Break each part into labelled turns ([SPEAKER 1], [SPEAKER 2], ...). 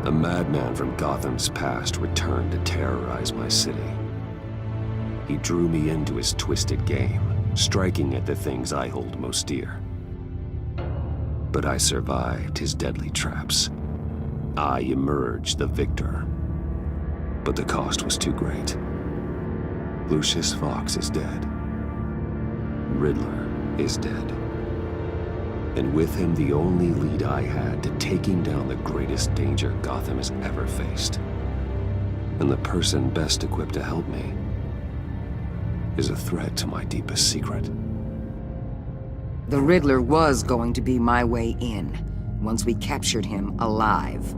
[SPEAKER 1] A madman from Gotham's past returned to terrorize my city. He drew me into his twisted game, striking at the things I hold most dear. But I survived his deadly traps. I emerged the victor. But the cost was too great. Lucius Fox is dead. Riddler is dead. And with him, the only lead I had to taking down the greatest danger Gotham has ever faced. And the person best equipped to help me is a threat to my deepest secret.
[SPEAKER 2] The Riddler was going to be my way in, once we captured him alive.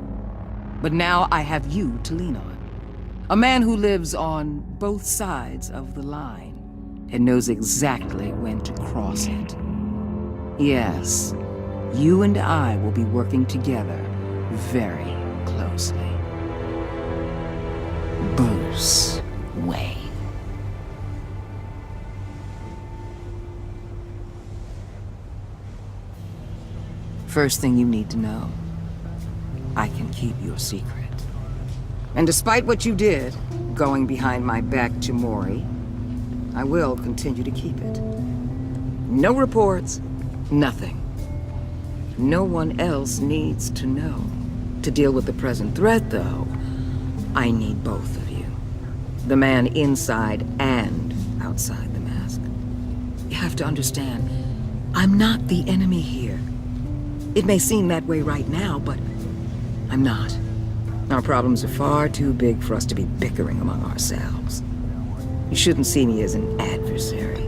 [SPEAKER 2] But now I have you to lean on. A man who lives on both sides of the line, and knows exactly when to cross it. Yes, you and I will be working together very closely. Bruce Wayne. First thing you need to know, I can keep your secret. And despite what you did, going behind my back to Mori, I will continue to keep it. No reports, nothing. No one else needs to know. To deal with the present threat, though, I need both of you. The man inside and outside the mask. You have to understand, I'm not the enemy here. It may seem that way right now, but I'm not. Our problems are far too big for us to be bickering among ourselves. You shouldn't see me as an adversary.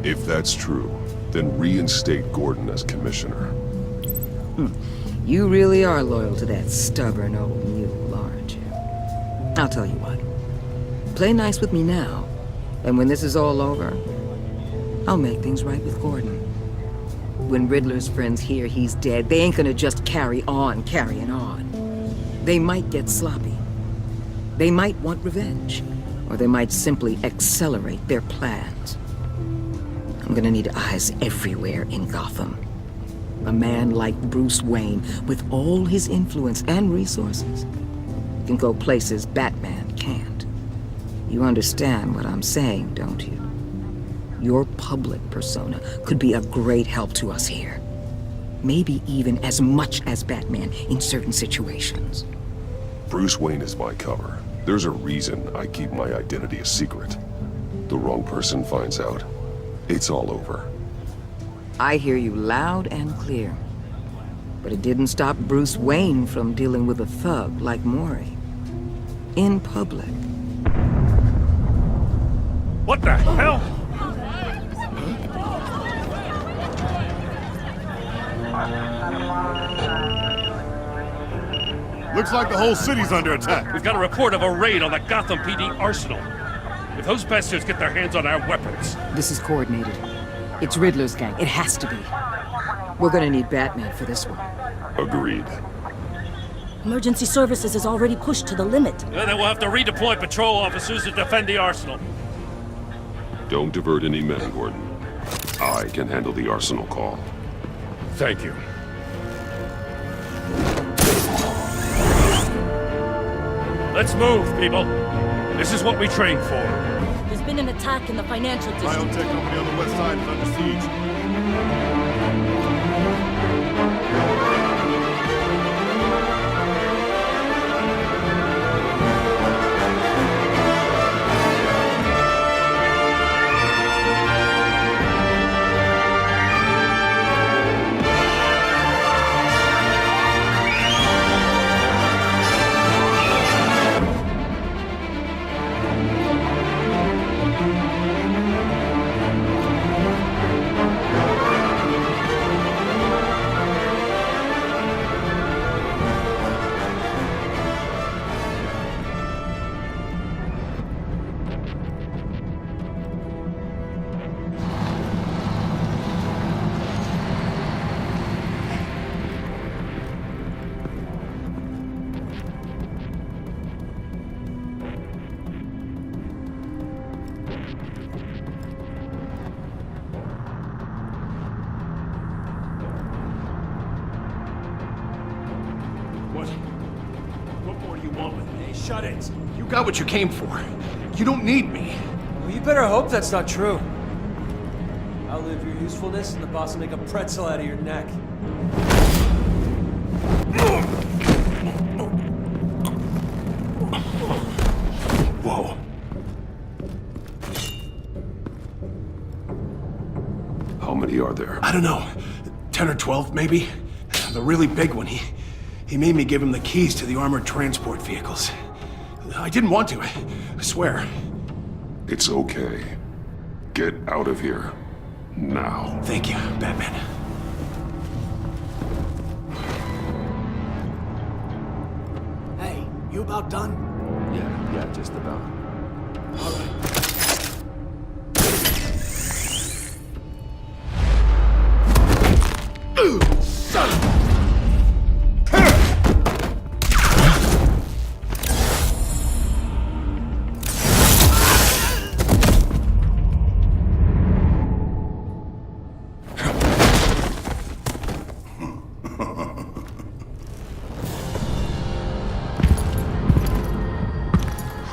[SPEAKER 3] If that's true, then reinstate Gordon as commissioner.
[SPEAKER 2] You really are loyal to that stubborn old mule, aren't you? I'll tell you what. Play nice with me now, and when this is all over, I'll make things right with Gordon. When Riddler's friends hear he's dead, they ain't gonna just carry on carrying on. They might get sloppy. They might want revenge, or they might simply accelerate their plans. I'm gonna need eyes everywhere in Gotham. A man like Bruce Wayne, with all his influence and resources, can go places Batman can't. You understand what I'm saying, don't you? Your public persona could be a great help to us here. Maybe even as much as Batman in certain situations.
[SPEAKER 3] Bruce Wayne is my cover. There's a reason I keep my identity a secret. The wrong person finds out, it's all over.
[SPEAKER 2] I hear you loud and clear. But it didn't stop Bruce Wayne from dealing with a thug like Mori. In public.
[SPEAKER 4] What the hell?
[SPEAKER 5] Looks like the whole city's under attack.
[SPEAKER 4] We've got a report of a raid on the Gotham PD arsenal. If those bastards get their hands on our weapons...
[SPEAKER 2] This is coordinated. It's Riddler's gang. It has to be. We're gonna need Batman for this one.
[SPEAKER 3] Agreed.
[SPEAKER 6] Emergency services is already pushed to the limit.
[SPEAKER 4] Then we'll have to redeploy patrol officers to defend the arsenal.
[SPEAKER 3] Don't divert any men, Gordon. I can handle the arsenal call.
[SPEAKER 4] Thank you. Let's move, people. This is what we trained for.
[SPEAKER 6] There's been an attack in the financial district.
[SPEAKER 5] Biotech company on the west side is under siege. Shut it!
[SPEAKER 7] You got what you came for. You don't need me.
[SPEAKER 8] Well, you better hope that's not true. I'll live your usefulness and the boss will make a pretzel out of your neck.
[SPEAKER 7] Whoa.
[SPEAKER 3] How many are there?
[SPEAKER 7] I don't know. 10 or 12, maybe? The really big one, he made me give him the keys to the armored transport vehicles. I didn't want to, I swear.
[SPEAKER 3] It's okay. Get out of here. Now.
[SPEAKER 7] Thank you, Batman.
[SPEAKER 8] Hey, you about done?
[SPEAKER 1] Yeah, just about.
[SPEAKER 8] All right.
[SPEAKER 7] Son of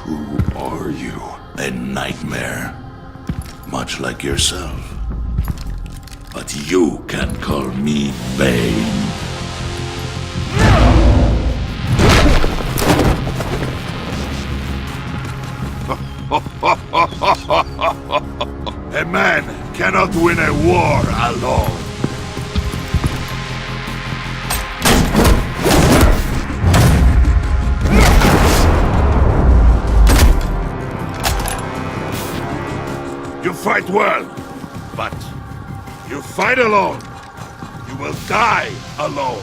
[SPEAKER 3] Who are you?
[SPEAKER 9] A nightmare, much like yourself. But you can call me Bane. A man cannot win a war alone. You fight well, but you fight alone. You will die alone.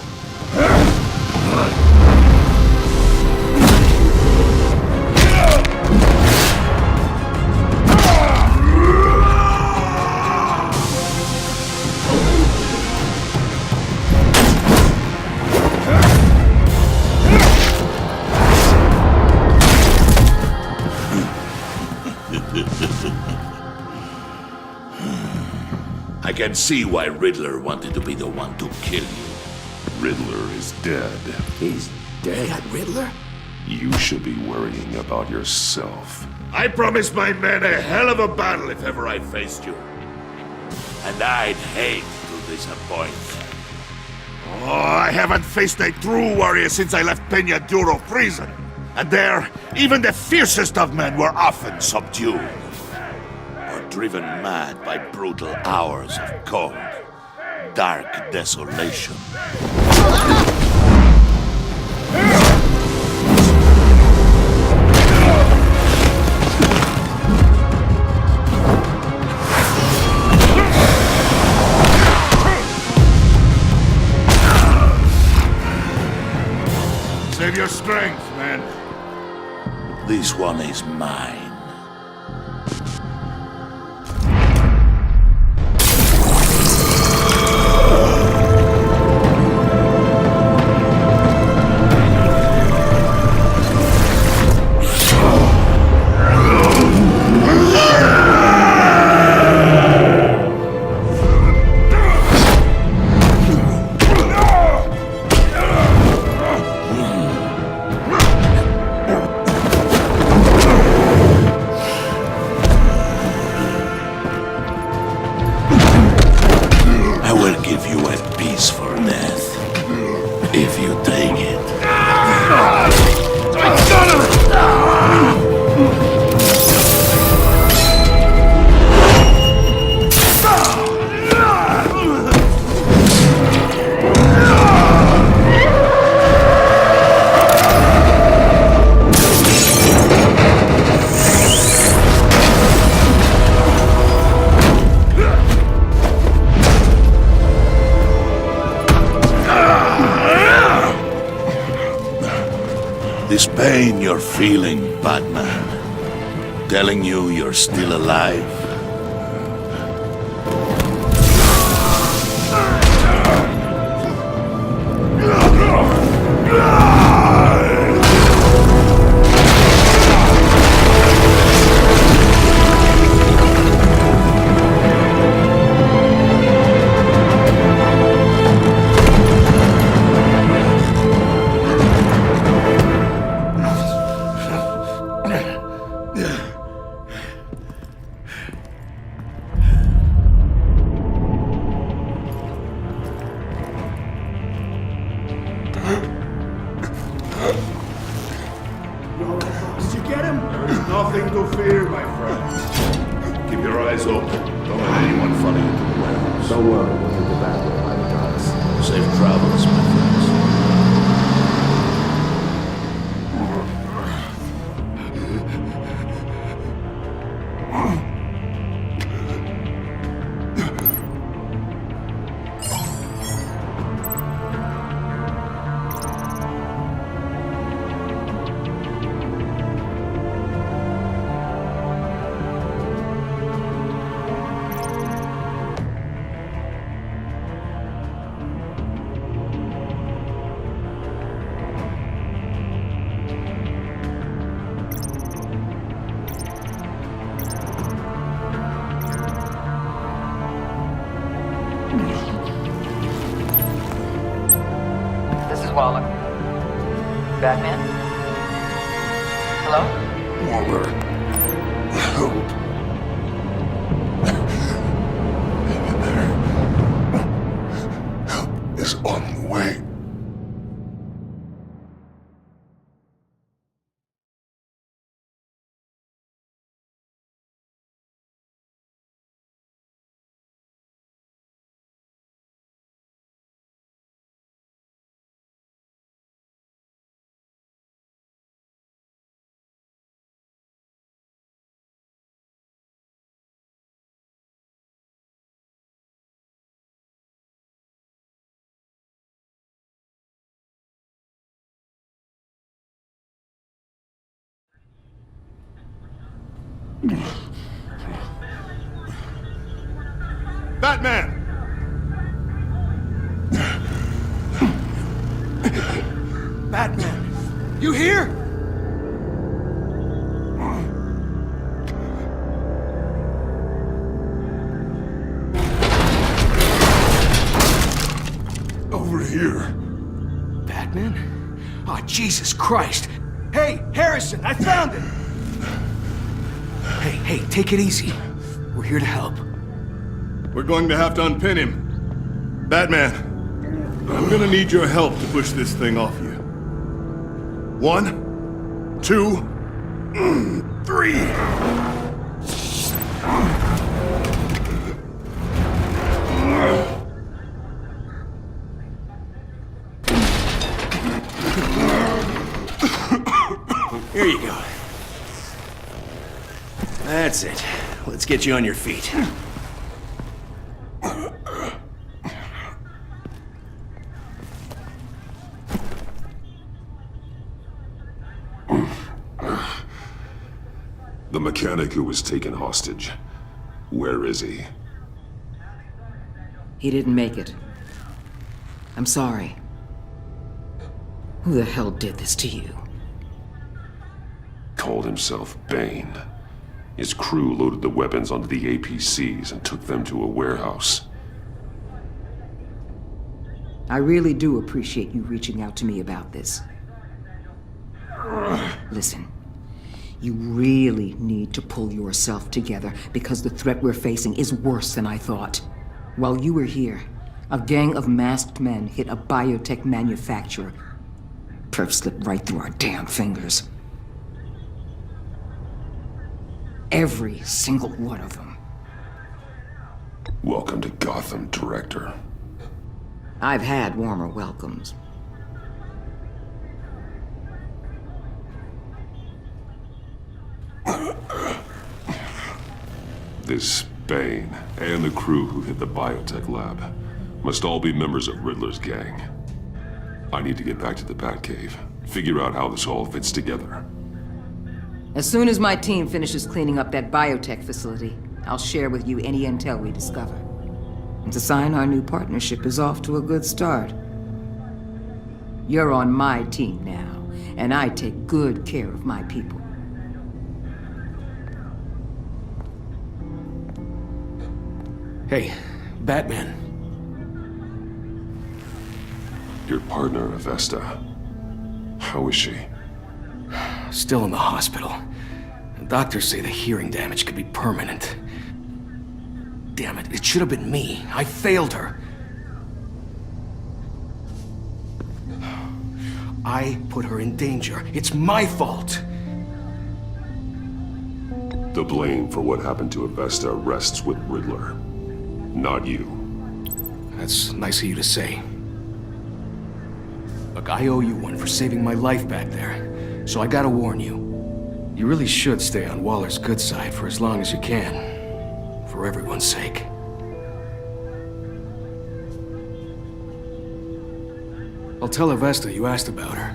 [SPEAKER 9] I can see why Riddler wanted to be the one to kill you.
[SPEAKER 3] Riddler is dead.
[SPEAKER 1] He's dead.
[SPEAKER 7] Riddler?
[SPEAKER 3] You should be worrying about yourself.
[SPEAKER 9] I promised my men a hell of a battle if ever I faced you. And I'd hate to disappoint. Oh, I haven't faced a true warrior since I left Peña Duro prison. And there, even the fiercest of men were often subdued. Or driven mad by brutal hours of cold, dark desolation. Save your strength, man. This one is mine. This pain you're feeling, Batman, telling you you're still alive.
[SPEAKER 2] Waller. Batman? Hello?
[SPEAKER 3] Waller. Help. Help is on the way.
[SPEAKER 5] Batman!
[SPEAKER 8] Batman! You here?
[SPEAKER 3] Over here.
[SPEAKER 8] Batman? Oh, Jesus Christ! Hey, Harrison, I found him! Hey, take it easy. We're here to help.
[SPEAKER 5] We're going to have to unpin him. Batman, I'm gonna need your help to push this thing off you. 1, 2, 3.
[SPEAKER 7] Here you go. That's it. Let's get you on your feet.
[SPEAKER 3] The mechanic who was taken hostage. Where is he?
[SPEAKER 2] He didn't make it. I'm sorry. Who the hell did this to you?
[SPEAKER 3] Called himself Bane. His crew loaded the weapons onto the APCs and took them to a warehouse.
[SPEAKER 2] I really do appreciate you reaching out to me about this. Listen, you really need to pull yourself together because the threat we're facing is worse than I thought. While you were here, a gang of masked men hit a biotech manufacturer. Perf slipped right through our damn fingers. Every single one of them.
[SPEAKER 3] Welcome to Gotham, Director.
[SPEAKER 2] I've had warmer welcomes.
[SPEAKER 3] This Bane and the crew who hit the biotech lab must all be members of Riddler's gang. I need to get back to the Batcave, figure out how this all fits together.
[SPEAKER 2] As soon as my team finishes cleaning up that biotech facility, I'll share with you any intel we discover. It's a sign our new partnership is off to a good start. You're on my team now, and I take good care of my people.
[SPEAKER 7] Hey, Batman.
[SPEAKER 3] Your partner, Avesta. How is she?
[SPEAKER 7] Still in the hospital. Doctors say the hearing damage could be permanent. Damn it, it should have been me. I failed her. I put her in danger. It's my fault.
[SPEAKER 3] The blame for what happened to Avesta rests with Riddler, not you.
[SPEAKER 7] That's nice of you to say. Look, I owe you one for saving my life back there, so I gotta warn you. You really should stay on Waller's good side for as long as you can. For everyone's sake. I'll tell Avesta you asked about her.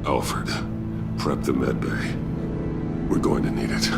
[SPEAKER 3] Alfred, prep the med bay. We're going to need it.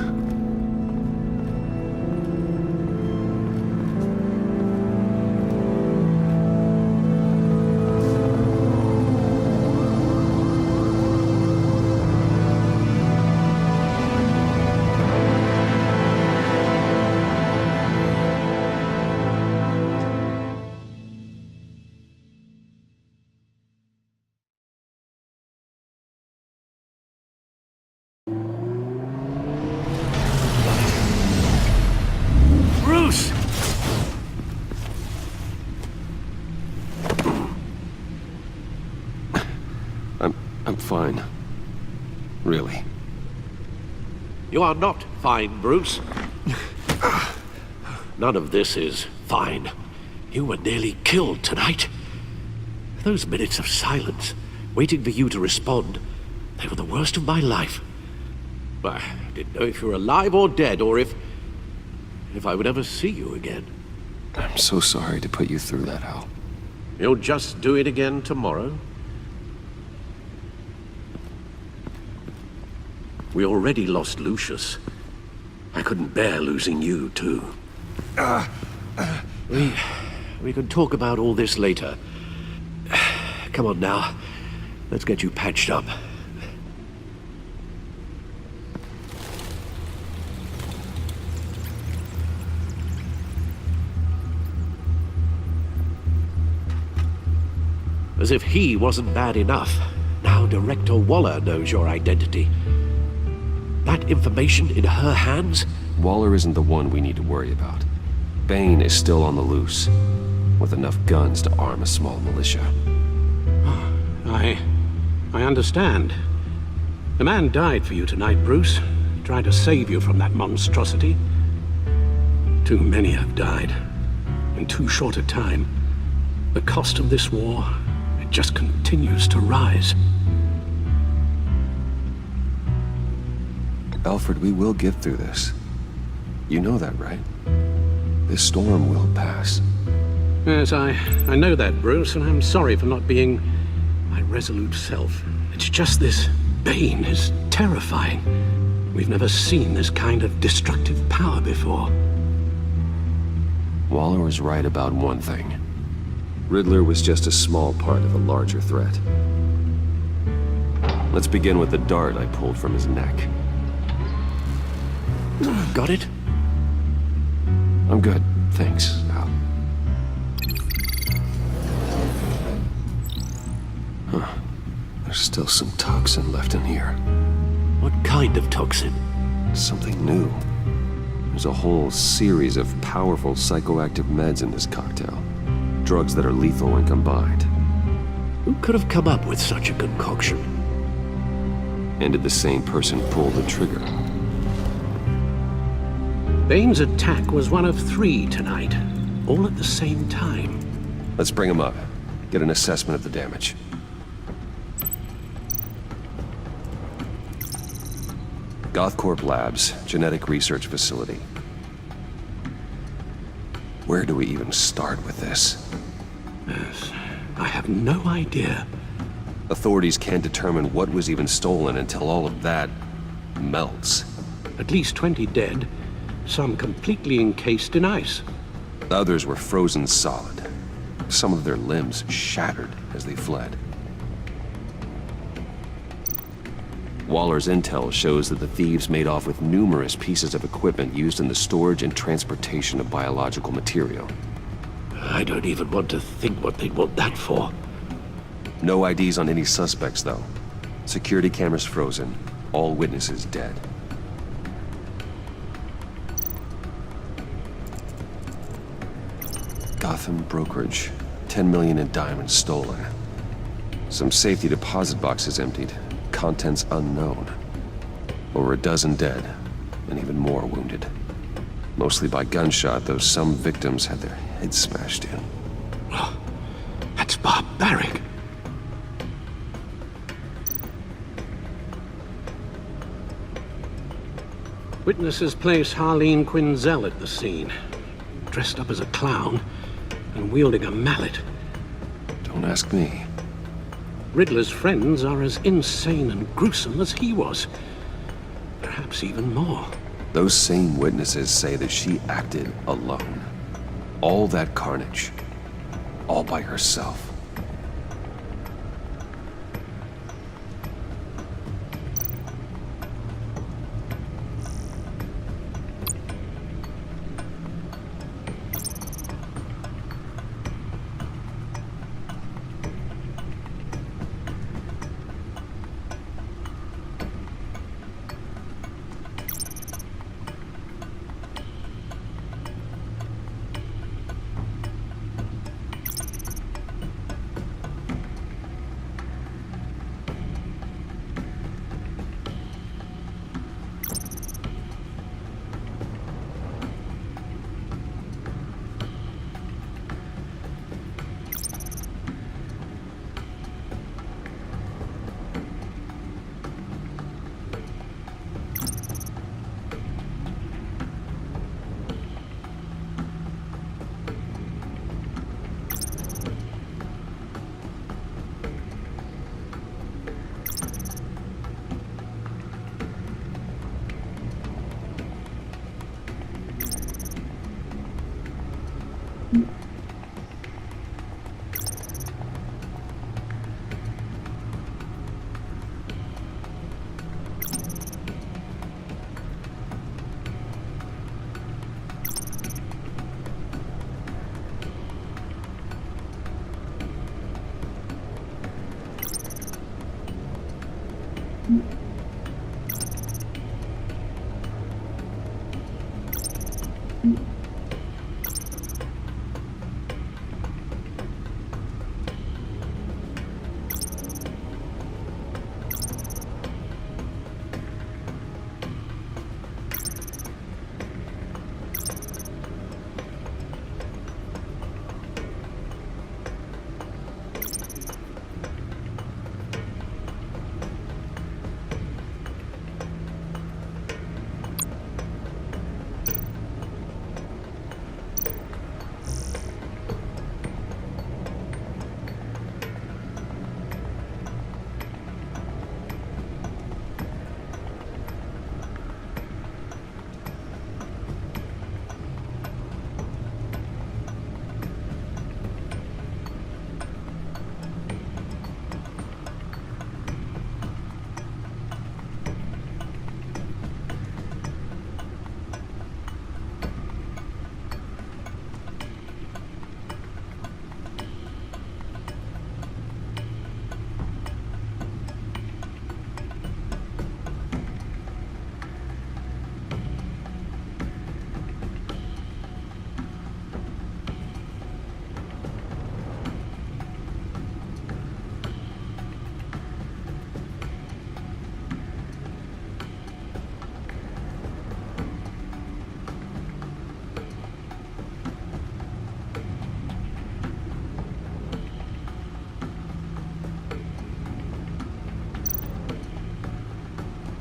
[SPEAKER 1] fine. Really.
[SPEAKER 10] You are not fine, Bruce. None of this is fine. You were nearly killed tonight. Those minutes of silence, waiting for you to respond, they were the worst of my life. I didn't know if you were alive or dead, or if I would ever see you again.
[SPEAKER 1] I'm so sorry to put you through that, Al.
[SPEAKER 10] You'll just do it again tomorrow? We already lost Lucius. I couldn't bear losing you, too. We can talk about all this later. Come on now. Let's get you patched up. As if he wasn't bad enough, now Director Waller knows your identity. That information in her hands?
[SPEAKER 1] Waller isn't the one we need to worry about. Bane is still on the loose, with enough guns to arm a small militia.
[SPEAKER 10] I understand. The man died for you tonight, Bruce. He tried to save you from that monstrosity. Too many have died, in too short a time. The cost of this war, it just continues to rise.
[SPEAKER 1] Alfred, we will get through this. You know that, right? This storm will pass.
[SPEAKER 10] Yes, I know that, Bruce, and I'm sorry for not being my resolute self. It's just this Bane is terrifying. We've never seen this kind of destructive power before.
[SPEAKER 1] Waller was right about one thing. Riddler was just a small part of a larger threat. Let's begin with the dart I pulled from his neck.
[SPEAKER 10] Got it?
[SPEAKER 1] I'm good, thanks, Al. Huh. There's still some toxin left in here.
[SPEAKER 10] What kind of toxin?
[SPEAKER 1] Something new. There's a whole series of powerful psychoactive meds in this cocktail. Drugs that are lethal when combined.
[SPEAKER 10] Who could have come up with such a concoction?
[SPEAKER 1] And did the same person pull the trigger?
[SPEAKER 10] Bane's attack was one of 3 tonight, all at the same time.
[SPEAKER 1] Let's bring him up. Get an assessment of the damage. Gothcorp Labs, genetic research facility. Where do we even start with this?
[SPEAKER 10] Yes, I have no idea.
[SPEAKER 1] Authorities can't determine what was even stolen until all of that melts.
[SPEAKER 10] At least 20 dead, some completely encased in ice.
[SPEAKER 1] Others were frozen solid. Some of their limbs shattered as they fled. Waller's intel shows that the thieves made off with numerous pieces of equipment used in the storage and transportation of biological material.
[SPEAKER 10] I don't even want to think what they'd want that for.
[SPEAKER 1] No IDs on any suspects, though. Security cameras frozen. All witnesses dead. Gotham brokerage. 10 million in diamonds stolen. Some safety deposit boxes emptied. Contents unknown. Over a dozen dead, and even more wounded. Mostly by gunshot, though some victims had their heads smashed in.
[SPEAKER 10] Oh, that's barbaric. Witnesses place Harleen Quinzel at the scene, dressed up as a clown and wielding a mallet.
[SPEAKER 1] Don't ask me.
[SPEAKER 10] Riddler's friends are as insane and gruesome as he was. Perhaps even more.
[SPEAKER 1] Those same witnesses say that she acted alone. All that carnage. All by herself.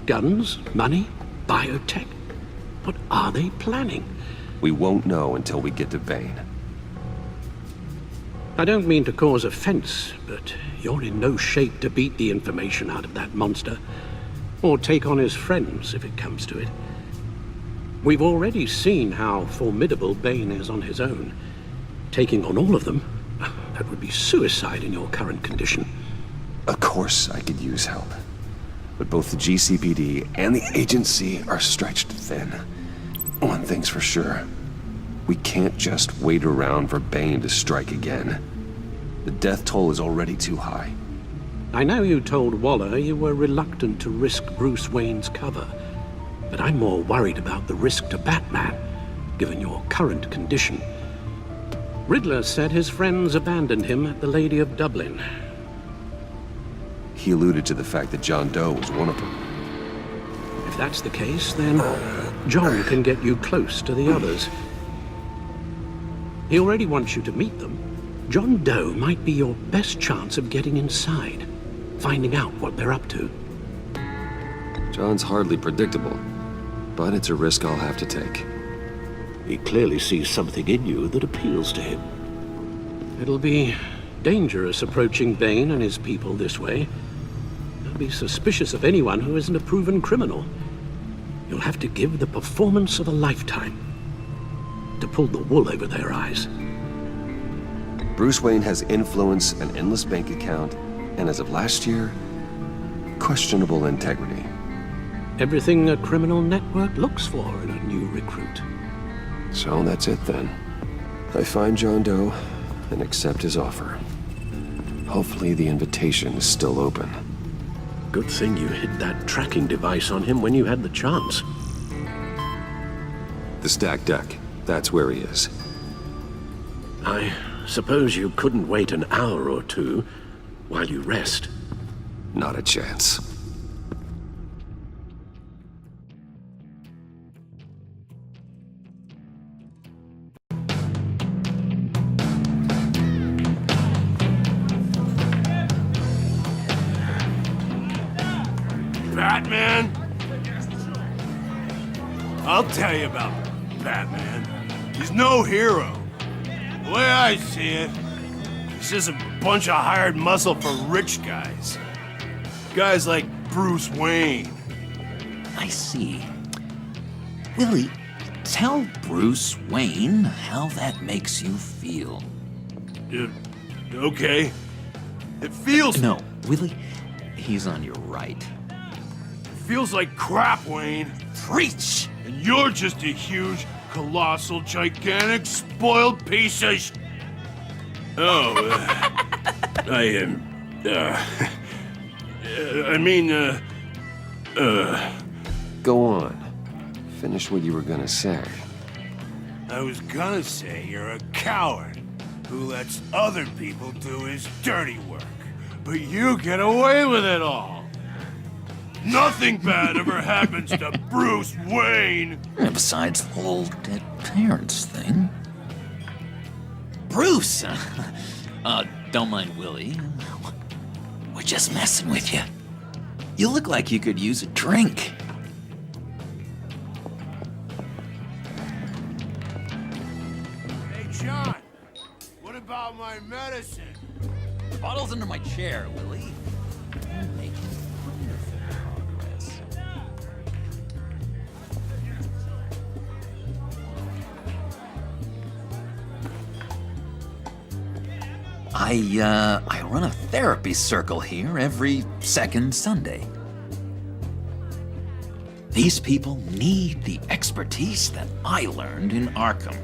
[SPEAKER 10] Guns? Money? Biotech? What are they planning?
[SPEAKER 1] We won't know until we get to Bane.
[SPEAKER 10] I don't mean to cause offense, but you're in no shape to beat the information out of that monster, or take on his friends if it comes to it. We've already seen how formidable Bane is on his own. Taking on all of them, that would be suicide in your current condition.
[SPEAKER 1] Of course I could use help. But both the GCPD and the agency are stretched thin. One thing's for sure. We can't just wait around for Bane to strike again. The death toll is already too high.
[SPEAKER 10] I know you told Waller you were reluctant to risk Bruce Wayne's cover, but I'm more worried about the risk to Batman, given your current condition. Riddler said his friends abandoned him at the Lady of Dublin.
[SPEAKER 1] He alluded to the fact that John Doe was one of them.
[SPEAKER 10] If that's the case, then John can get you close to the others. He already wants you to meet them. John Doe might be your best chance of getting inside, finding out what they're up to.
[SPEAKER 1] John's hardly predictable, but it's a risk I'll have to take.
[SPEAKER 10] He clearly sees something in you that appeals to him. It'll be dangerous approaching Bane and his people this way. They'll be suspicious of anyone who isn't a proven criminal. You'll have to give the performance of a lifetime to pull the wool over their eyes.
[SPEAKER 1] Bruce Wayne has influence, an endless bank account, and as of last year, questionable integrity.
[SPEAKER 10] Everything a criminal network looks for in a new recruit.
[SPEAKER 1] So that's it then. I find John Doe and accept his offer. Hopefully the invitation is still open.
[SPEAKER 10] Good thing you hid that tracking device on him when you had the chance.
[SPEAKER 1] The stacked deck, that's where he is.
[SPEAKER 10] I suppose you couldn't wait an hour or two while you rest.
[SPEAKER 1] Not a chance.
[SPEAKER 5] Batman? I'll tell you about Batman. He's no hero. The way I see it, he's just a bunch of hired muscle for rich guys. Guys like Bruce Wayne.
[SPEAKER 11] I see. Willie, tell Bruce Wayne how that makes you feel.
[SPEAKER 5] Okay. It feels...
[SPEAKER 11] No, Willie, he's on your right.
[SPEAKER 5] Feels like crap, Wayne.
[SPEAKER 11] Preach!
[SPEAKER 5] And you're just a huge, colossal, gigantic, spoiled piece of
[SPEAKER 1] Go on. Finish what you were gonna say.
[SPEAKER 5] I was gonna say you're a coward who lets other people do his dirty work. But you get away with it all. Nothing bad ever happens to Bruce Wayne!
[SPEAKER 11] Besides the whole dead parents thing. Bruce! Don't mind Willie. We're just messing with you. You look like you could use a drink.
[SPEAKER 5] Hey, John! What about my medicine?
[SPEAKER 11] The bottle's under my chair, Willie. You're making wonderful progress. I run a therapy circle here every second Sunday. These people need the expertise that I learned in Arkham.